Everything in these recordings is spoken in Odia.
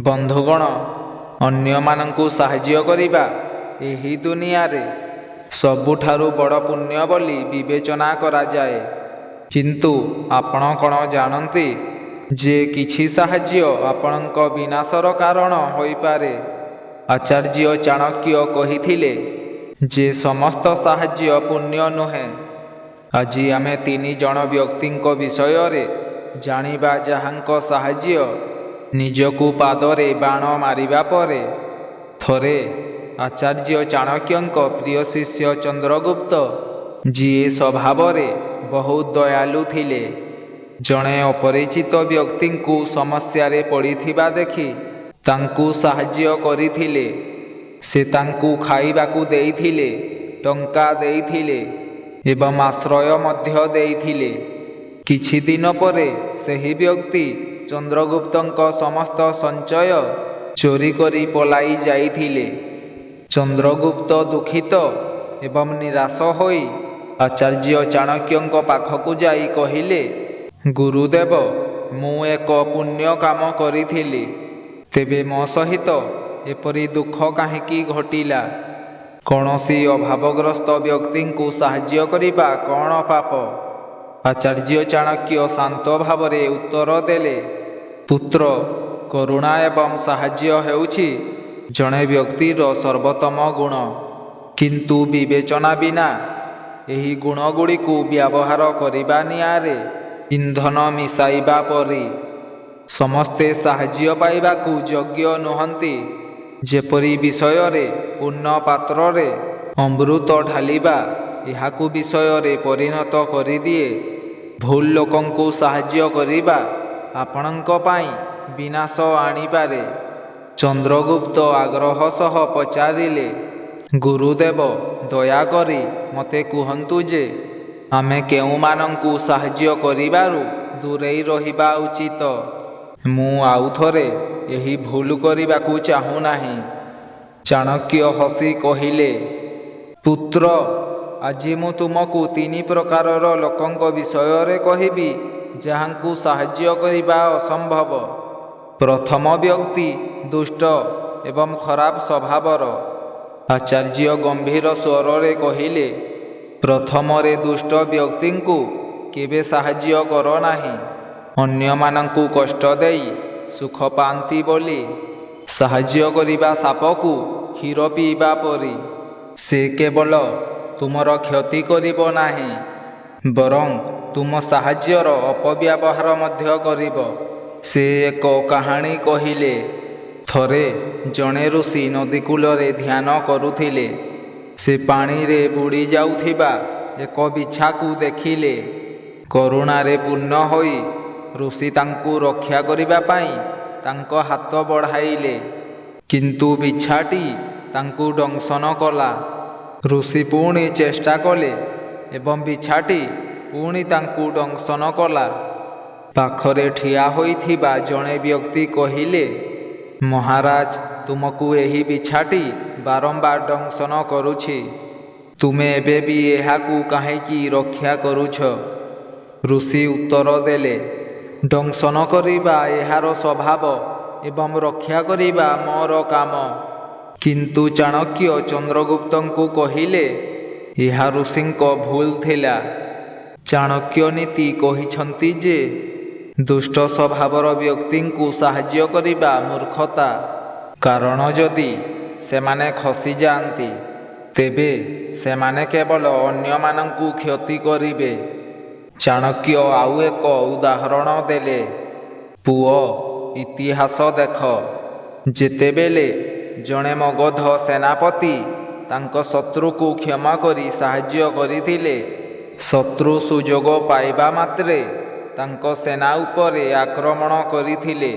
ବନ୍ଧୁଗଣ, ଅନ୍ୟମାନଙ୍କୁ ସାହାଯ୍ୟ କରିବା ଏହି ଦୁନିଆରେ ସବୁଠାରୁ ବଡ଼ ପୁଣ୍ୟ ବୋଲି ବିବେଚନା କରାଯାଏ। କିନ୍ତୁ ଆପଣ କ'ଣ ଜାଣନ୍ତି ଯେ କିଛି ସାହାଯ୍ୟ ଆପଣଙ୍କ ବିନାଶର କାରଣ ହୋଇପାରେ? ଆଚାର୍ଯ୍ୟ ଚାଣକ୍ୟ କହିଥିଲେ ଯେ ସମସ୍ତ ସାହାଯ୍ୟ ପୁଣ୍ୟ ନୁହେଁ। ଆଜି ଆମେ 3 ଜଣ ବ୍ୟକ୍ତିଙ୍କ ବିଷୟରେ ଜାଣିବା ଯାହାଙ୍କ ସାହାଯ୍ୟ ନିଜକୁ ପାଦରେ ବାଣ ମାରିବା ପରେ ଥରେ ଆଚାର୍ଯ୍ୟ ଚାଣକ୍ୟଙ୍କ ପ୍ରିୟ ଶିଷ୍ୟ ଚନ୍ଦ୍ରଗୁପ୍ତ, ଯିଏ ସ୍ୱଭାବରେ ବହୁତ ଦୟାଳୁ ଥିଲେ, ଜଣେ ଅପରିଚିତ ବ୍ୟକ୍ତିଙ୍କୁ ସମସ୍ୟାରେ ପଡ଼ିଥିବା ଦେଖି ତାଙ୍କୁ ସାହାଯ୍ୟ କରିଥିଲେ। ସେ ତାଙ୍କୁ ଖାଇବାକୁ ଦେଇଥିଲେ, ଟଙ୍କା ଦେଇଥିଲେ ଏବଂ ଆଶ୍ରୟ ମଧ୍ୟ ଦେଇଥିଲେ। କିଛି ଦିନ ପରେ ସେହି ବ୍ୟକ୍ତି ଚନ୍ଦ୍ରଗୁପ୍ତଙ୍କ ସମସ୍ତ ସଞ୍ଚୟ ଚୋରି କରି ପଳାଇ ଯାଇଥିଲେ। ଚନ୍ଦ୍ରଗୁପ୍ତ ଦୁଃଖିତ ଏବଂ ନିରାଶ ହୋଇ ଆଚାର୍ଯ୍ୟ ଚାଣକ୍ୟଙ୍କ ପାଖକୁ ଯାଇ କହିଲେ, ଗୁରୁଦେବ, ମୁଁ ଏକ ପୁଣ୍ୟ କାମ କରିଥିଲି, ତେବେ ମୋ ସହିତ ଏପରି ଦୁଃଖ କାହିଁକି ଘଟିଲା? କୌଣସି ଅଭାବଗ୍ରସ୍ତ ବ୍ୟକ୍ତିଙ୍କୁ ସାହାଯ୍ୟ କରିବା କ'ଣ ପାପ? ଆଚାର୍ଯ୍ୟ ଚାଣକ୍ୟ ଶାନ୍ତ ଭାବରେ ଉତ୍ତର ଦେଲେ, ପୁତ୍ର, କରୁଣା ଏବଂ ସାହାଯ୍ୟ ହେଉଛି ଜଣେ ବ୍ୟକ୍ତିର ସର୍ବୋତ୍ତମ ଗୁଣ। କିନ୍ତୁ ବିବେଚନା ବିନା ଏହି ଗୁଣଗୁଡ଼ିକୁ ବ୍ୟବହାର କରିବା ନିଆଁରେ ଇନ୍ଧନ ମିଶାଇବା ପରି। ସମସ୍ତେ ସାହାଯ୍ୟ ପାଇବାକୁ ଯୋଗ୍ୟ ନୁହନ୍ତି। ଯେପରି ବିଷୟରେ ପୂର୍ଣ୍ଣ ପାତ୍ରରେ ଅମୃତ ଢାଳିବା ଏହାକୁ ବିଷୟରେ ପରିଣତ କରିଦିଏ, ଭୁଲ ଲୋକଙ୍କୁ ସାହାଯ୍ୟ କରିବା ଆପଣଙ୍କ ପାଇଁ ବିନାଶ ଆଣିପାରେ। ଚନ୍ଦ୍ରଗୁପ୍ତ ଆଗ୍ରହ ସହ ପଚାରିଲେ, ଗୁରୁଦେବ, ଦୟାକରି ମୋତେ କୁହନ୍ତୁ ଯେ ଆମେ କେଉଁମାନଙ୍କୁ ସାହାଯ୍ୟ କରିବାରୁ ଦୂରେଇ ରହିବା ଉଚିତ? ମୁଁ ଆଉ ଥରେ ଏହି ଭୁଲ କରିବାକୁ ଚାହୁଁନାହିଁ। ଚାଣକ୍ୟ ହସି କହିଲେ, ପୁତ୍ର, ଆଜି ମୁଁ ତୁମକୁ 3 ପ୍ରକାରର ଲୋକଙ୍କ ବିଷୟରେ କହିବି ଯାହାଙ୍କୁ ସାହାଯ୍ୟ କରିବା ଅସମ୍ଭବ। ପ୍ରଥମ ବ୍ୟକ୍ତି ଦୁଷ୍ଟ ଏବଂ ଖରାପ ସ୍ୱଭାବର। ଆଚାର୍ଯ୍ୟ ଗମ୍ଭୀର ସ୍ୱରରେ କହିଲେ, ପ୍ରଥମରେ ଦୁଷ୍ଟ ବ୍ୟକ୍ତିଙ୍କୁ କେବେ ସାହାଯ୍ୟ କର ନାହିଁ। ଅନ୍ୟମାନଙ୍କୁ କଷ୍ଟ ଦେଇ ସୁଖ ପାଆନ୍ତି ବୋଲି ସାହାଯ୍ୟ କରିବା ସାପକୁ କ୍ଷୀର ପିଇବା ପରି। ସେ କେବଳ ତୁମର କ୍ଷତି କରିବ ନାହିଁ, ବରଂ ତୁମ ସାହାଯ୍ୟର ଅପବ୍ୟବହାର ମଧ୍ୟ କରିବ। ସେ ଏକ କାହାଣୀ କହିଲେ, ଥରେ ଜଣେ ଋଷି ନଦୀକୂଳରେ ଧ୍ୟାନ କରୁଥିଲେ। ସେ ପାଣିରେ ବୁଡ଼ି ଯାଉଥିବା ଏକ ବିଛାକୁ ଦେଖିଲେ। କରୁଣାରେ ପୂର୍ଣ୍ଣ ହୋଇ ଋଷି ତାଙ୍କୁ ରକ୍ଷା କରିବା ପାଇଁ ତାଙ୍କ ହାତ ବଢ଼ାଇଲେ, କିନ୍ତୁ ବିଛାଟି ତାଙ୍କୁ ଦଂଶନ କଲା। ଋଷି ପୁଣି ଚେଷ୍ଟା କଲେ ଏବଂ ବିଛାଟି ପୁଣି ତାଙ୍କୁ ଦଂଶନ କଲା। ପାଖରେ ଠିଆ ହୋଇଥିବା ଜଣେ ବ୍ୟକ୍ତି କହିଲେ, ମହାରାଜ, ତୁମକୁ ଏହି ବିଛାଟି ବାରମ୍ବାର ଦଂଶନ କରୁଛି। ତୁମେ ଏବେ ବି ଏହାକୁ କାହିଁକି ରକ୍ଷା କରୁଛ? ଋଷି ଉତ୍ତର ଦେଲେ, ଦଂଶନ କରିବା ଏହାର ସ୍ୱଭାବ ଏବଂ ରକ୍ଷା କରିବା ମୋର କାମ। କିନ୍ତୁ ଚାଣକ୍ୟ ଚନ୍ଦ୍ରଗୁପ୍ତଙ୍କୁ କହିଲେ, ଏହା ଋଷିଙ୍କ ଭୁଲ ଥିଲା। ଚାଣକ୍ୟ ନୀତି କହିଛନ୍ତି ଯେ ଦୁଷ୍ଟ ସ୍ୱଭାବର ବ୍ୟକ୍ତିଙ୍କୁ ସାହାଯ୍ୟ କରିବା ମୂର୍ଖତା। କାରଣ ଯଦି ସେମାନେ ଖସିଯାଆନ୍ତି, ତେବେ ସେମାନେ କେବଳ ଅନ୍ୟମାନଙ୍କୁ କ୍ଷତି କରିବେ। ଚାଣକ୍ୟ ଆଉ ଏକ ଉଦାହରଣ ଦେଲେ, ପୁଅ, ଇତିହାସ ଦେଖ। ଯେତେବେଳେ ଜଣେ ମଗଧ ସେନାପତି ତାଙ୍କ ଶତ୍ରୁକୁ କ୍ଷମା କରି ସାହାଯ୍ୟ କରିଥିଲେ, ଶତ୍ରୁ ସୁଯୋଗ ପାଇବା ମାତ୍ରେ ତାଙ୍କ ସେନା ଉପରେ ଆକ୍ରମଣ କରିଥିଲେ।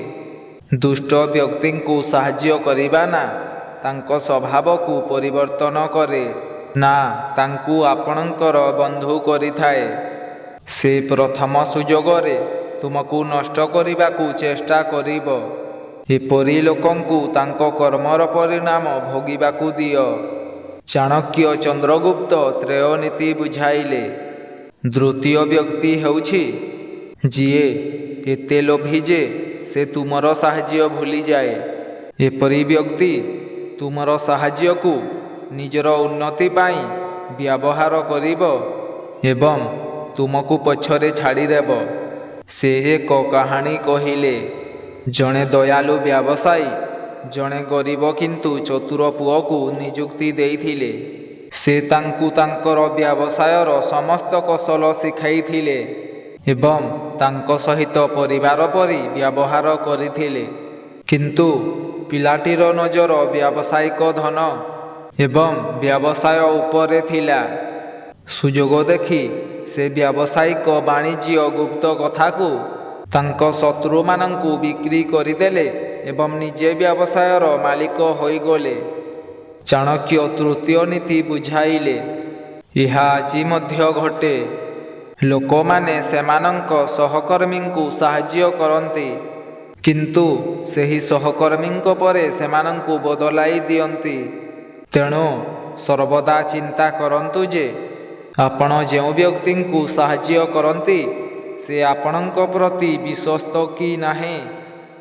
ଦୁଷ୍ଟ ବ୍ୟକ୍ତିଙ୍କୁ ସାହାଯ୍ୟ କରିବା ନା ତାଙ୍କ ସ୍ୱଭାବକୁ ପରିବର୍ତ୍ତନ କରେ, ନା ତାଙ୍କୁ ଆପଣଙ୍କର ବନ୍ଧୁ କରିଥାଏ। ସେ ପ୍ରଥମ ସୁଯୋଗରେ ତୁମକୁ ନଷ୍ଟ କରିବାକୁ ଚେଷ୍ଟା କରିବ। ଏପରି ଲୋକଙ୍କୁ ତାଙ୍କ କର୍ମର ପରିଣାମ ଭୋଗିବାକୁ ଦିଅ। ଚାଣକ୍ୟ ଚନ୍ଦ୍ରଗୁପ୍ତ ତ୍ରୟ ନୀତି ବୁଝାଇଲେ। ଦ୍ୱିତୀୟ ବ୍ୟକ୍ତି ହେଉଛି ଯିଏ ଏତେ ଲୋଭୀ ଯେ ସେ ତୁମର ସାହାଯ୍ୟ ଭୁଲିଯାଏ। ଏପରି ବ୍ୟକ୍ତି ତୁମର ସାହାଯ୍ୟକୁ ନିଜର ଉନ୍ନତି ପାଇଁ ବ୍ୟବହାର କରିବ ଏବଂ ତୁମକୁ ପଛରେ ଛାଡ଼ିଦେବ। ସେ ଏକ କାହାଣୀ କହିଲେ। ଜଣେ ଦୟାଳୁ ବ୍ୟବସାୟୀ ଜଣେ ଗରିବ କିନ୍ତୁ ଚତୁର ପୁଅକୁ ନିଯୁକ୍ତି ଦେଇଥିଲେ। ସେ ତାଙ୍କୁ ତାଙ୍କର ବ୍ୟବସାୟର ସମସ୍ତ କୌଶଳ ଶିଖାଇଥିଲେ ଏବଂ ତାଙ୍କ ସହିତ ପରିବାର ପରି ବ୍ୟବହାର କରିଥିଲେ। କିନ୍ତୁ ପିଲାଟିର ନଜର ବ୍ୟବସାୟିକ ଧନ ଏବଂ ବ୍ୟବସାୟ ଉପରେ ଥିଲା। ସୁଯୋଗ ଦେଖି ସେ ବ୍ୟବସାୟିକ ବାଣିଜ୍ୟ ଗୁପ୍ତ କଥାକୁ ତାଙ୍କ ଶତ୍ରୁମାନଙ୍କୁ ବିକ୍ରି କରିଦେଲେ ଏବଂ ନିଜେ ବ୍ୟବସାୟର ମାଲିକ ହୋଇଗଲେ। ଚାଣକ୍ୟ ତୃତୀୟ ନୀତି ବୁଝାଇଲେ। ଏହା ଆଜି ମଧ୍ୟ ଘଟେ। ଲୋକମାନେ ସେମାନଙ୍କ ସହକର୍ମୀଙ୍କୁ ସାହାଯ୍ୟ କରନ୍ତି କିନ୍ତୁ ସେହି ସହକର୍ମୀଙ୍କ ପରେ ସେମାନଙ୍କୁ ବଦଳାଇ ଦିଅନ୍ତି। ତେଣୁ ସର୍ବଦା ଚିନ୍ତା କରନ୍ତୁ ଯେ ଆପଣ ଯେଉଁ ବ୍ୟକ୍ତିଙ୍କୁ ସାହାଯ୍ୟ କରନ୍ତି ସେ ଆପଣଙ୍କ ପ୍ରତି ବିଶ୍ୱସ୍ତ କି ନାହିଁ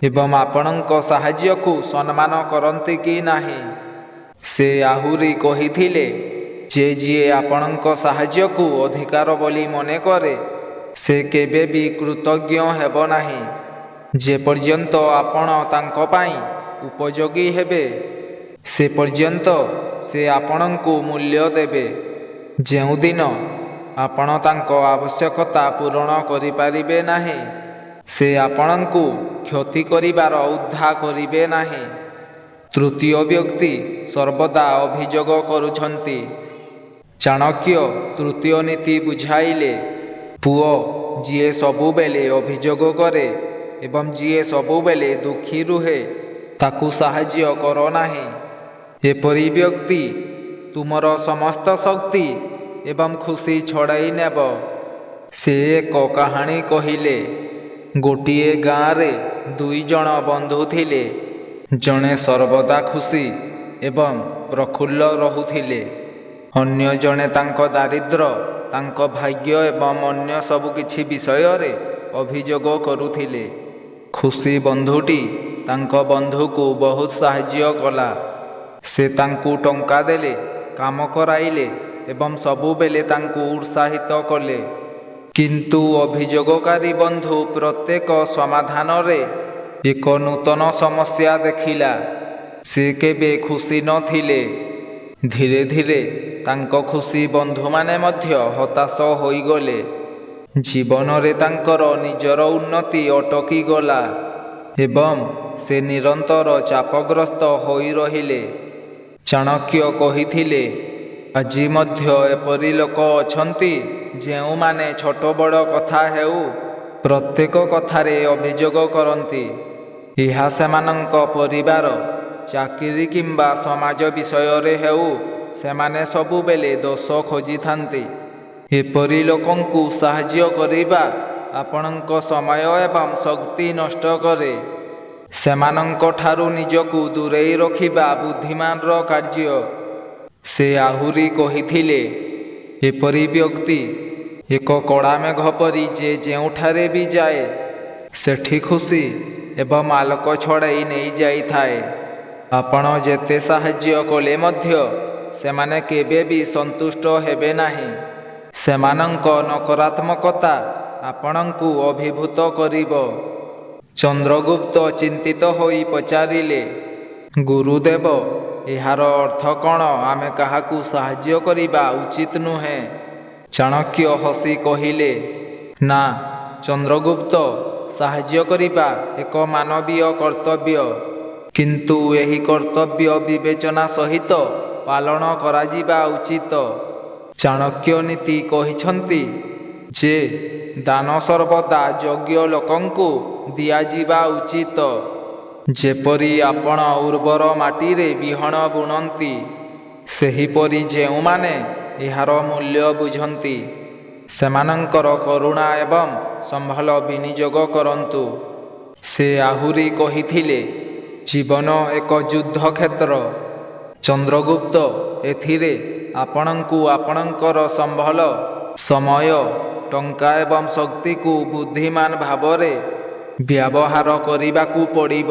ଏବଂ ଆପଣଙ୍କ ସାହାଯ୍ୟକୁ ସମ୍ମାନ କରନ୍ତି କି ନାହିଁ। ସେ ଆହୁରି କହିଥିଲେ ଯେ ଯିଏ ଆପଣଙ୍କ ସାହାଯ୍ୟକୁ ଅଧିକାର ବୋଲି ମନେ କରେ ସେ କେବେ ବି କୃତଜ୍ଞ ହେବ ନାହିଁ ଯେପର୍ଯ୍ୟନ୍ତ ଆପଣ ତାଙ୍କ ପାଇଁ ଉପଯୋଗୀ ହେବେ ସେ ପର୍ଯ୍ୟନ୍ତ ସେ ଆପଣଙ୍କୁ ମୂଲ୍ୟ ଦେବେ। ଯେଉଁଦିନ ଆପଣ ତାଙ୍କ ଆବଶ୍ୟକତା ପୂରଣ କରିପାରିବେ ନାହିଁ ସେ ଆପଣଙ୍କୁ କ୍ଷତି କରିବାର ଉଦ୍ଧା କରିବେ ନାହିଁ। ତୃତୀୟ ବ୍ୟକ୍ତି ସର୍ବଦା ଅଭିଯୋଗ କରୁଛନ୍ତି। ଚାଣକ୍ୟ ତୃତୀୟ ନୀତି ବୁଝାଇଲେ। ପୁଅ ଯିଏ ସବୁବେଳେ ଅଭିଯୋଗ କରେ ଏବଂ ଯିଏ ସବୁବେଳେ ଦୁଃଖୀ ରୁହେ ତାକୁ ସାହାଯ୍ୟ କର ନାହିଁ। ଏପରି ବ୍ୟକ୍ତି ତୁମର ସମସ୍ତ ଶକ୍ତି ଏବଂ ଖୁସି ଛଡ଼ାଇ ନେବ। ସେ ଏକ କାହାଣୀ କହିଲେ। ଗୋଟିଏ ଗାଁରେ ଦୁଇ ଜଣ ବନ୍ଧୁ ଥିଲେ। ଜଣେ ସର୍ବଦା ଖୁସି ଏବଂ ପ୍ରଫୁଲ୍ଲ ରହୁଥିଲେ। ଅନ୍ୟ ଜଣେ ତାଙ୍କ ଦାରିଦ୍ର୍ୟ ତାଙ୍କ ଭାଗ୍ୟ ଏବଂ ଅନ୍ୟ ସବୁ କିଛି ବିଷୟରେ ଅଭିଯୋଗ କରୁଥିଲେ। ଖୁସି ବନ୍ଧୁଟି ତାଙ୍କ ବନ୍ଧୁକୁ ବହୁତ ସାହାଯ୍ୟ କଲା। ସେ ତାଙ୍କୁ ଟଙ୍କା ଦେଲେ କାମ କରାଇଲେ ଏବଂ ସବୁବେଳେ ତାଙ୍କୁ ଉତ୍ସାହିତ କଲେ। କିନ୍ତୁ ଅଭିଯୋଗକାରୀ ବନ୍ଧୁ ପ୍ରତ୍ୟେକ ସମାଧାନରେ ଏକ ନୂତନ ସମସ୍ୟା ଦେଖିଲା। ସେ କେବେ ଖୁସି ନଥିଲେ। ଧୀରେ ଧୀରେ ତାଙ୍କ ଖୁସି ବନ୍ଧୁମାନେ ମଧ୍ୟ ହତାଶ ହୋଇଗଲେ। ଜୀବନରେ ତାଙ୍କର ନିଜର ଉନ୍ନତି ଅଟକିଗଲା ଏବଂ ସେ ନିରନ୍ତର ଚାପଗ୍ରସ୍ତ ହୋଇ ରହିଲେ। ଚାଣକ୍ୟ କହିଥିଲେ ଆଜି ମଧ୍ୟ ଏପରି ଲୋକ ଅଛନ୍ତି ଯେଉଁମାନେ ଛୋଟ ବଡ଼ କଥା ହେଉ ପ୍ରତ୍ୟେକ କଥାରେ ଅଭିଯୋଗ କରନ୍ତି। ଏହା ସେମାନଙ୍କ ପରିବାର ଚାକିରି କିମ୍ବା ସମାଜ ବିଷୟରେ ହେଉ ସେମାନେ ସବୁବେଳେ ଦୋଷ ଖୋଜିଥାନ୍ତି। ଏପରି ଲୋକଙ୍କୁ ସାହାଯ୍ୟ କରିବା ଆପଣଙ୍କ ସମୟ ଏବଂ ଶକ୍ତି ନଷ୍ଟ କରେ। ସେମାନଙ୍କ ଠାରୁ ନିଜକୁ ଦୂରେଇ ରଖିବା ବୁଦ୍ଧିମାନର କାର୍ଯ୍ୟ। ସେ ଆହୁରି କହିଥିଲେ ଏପରି ବ୍ୟକ୍ତି ଏକ କଡ଼ା ମେଘ ପରି ଯେ ଯେଉଁଠାରେ ବି ଯାଏ ସେଠି ଖୁସି ଏବଂ ଆଲୋକ ଛଡ଼ାଇ ନେଇଯାଇଥାଏ। ଆପଣ ଯେତେ ସାହାଯ୍ୟ କଲେ ମଧ୍ୟ ସେମାନେ କେବେ ବି ସନ୍ତୁଷ୍ଟ ହେବେ ନାହିଁ। ସେମାନଙ୍କ ନକାରାତ୍ମକତା ଆପଣଙ୍କୁ ଅଭିଭୂତ କରିବ। ଚନ୍ଦ୍ରଗୁପ୍ତ ଚିନ୍ତିତ ହୋଇ ପଚାରିଲେ ଗୁରୁଦେବ ଏହାର ଅର୍ଥ କ'ଣ ଆମେ କାହାକୁ ସାହାଯ୍ୟ କରିବା ଉଚିତ ନୁହେଁ? ଚାଣକ୍ୟ ହସି କହିଲେ ନା ଚନ୍ଦ୍ରଗୁପ୍ତ ସାହାଯ୍ୟ କରିବା ଏକ ମାନବୀୟ କର୍ତ୍ତବ୍ୟ କିନ୍ତୁ ଏହି କର୍ତ୍ତବ୍ୟ ବିବେଚନା ସହିତ ପାଳନ କରାଯିବା ଉଚିତ। ଚାଣକ୍ୟ ନୀତି କହିଛନ୍ତି ଯେ ଦାନ ସର୍ବଦା ଯୋଗ୍ୟ ଲୋକଙ୍କୁ ଦିଆଯିବା ଉଚିତ। ଯେପରି ଆପଣ ଉର୍ବର ମାଟିରେ ବିହନ ବୁଣନ୍ତି ସେହିପରି ଯେଉଁମାନେ ଏହାର ମୂଲ୍ୟ ବୁଝନ୍ତି ସେମାନଙ୍କର କରୁଣା ଏବଂ ସମ୍ବଳ ବିନିଯୋଗ କରନ୍ତୁ। ସେ ଆହୁରି କହିଥିଲେ ଜୀବନ ଏକ ଯୁଦ୍ଧକ୍ଷେତ୍ର। ଚନ୍ଦ୍ରଗୁପ୍ତ ଏଥିରେ ଆପଣଙ୍କୁ ଆପଣଙ୍କର ସମ୍ବଳ ସମୟ ଟଙ୍କା ଏବଂ ଶକ୍ତିକୁ ବୁଦ୍ଧିମାନ ଭାବରେ ବ୍ୟବହାର କରିବାକୁ ପଡ଼ିବ।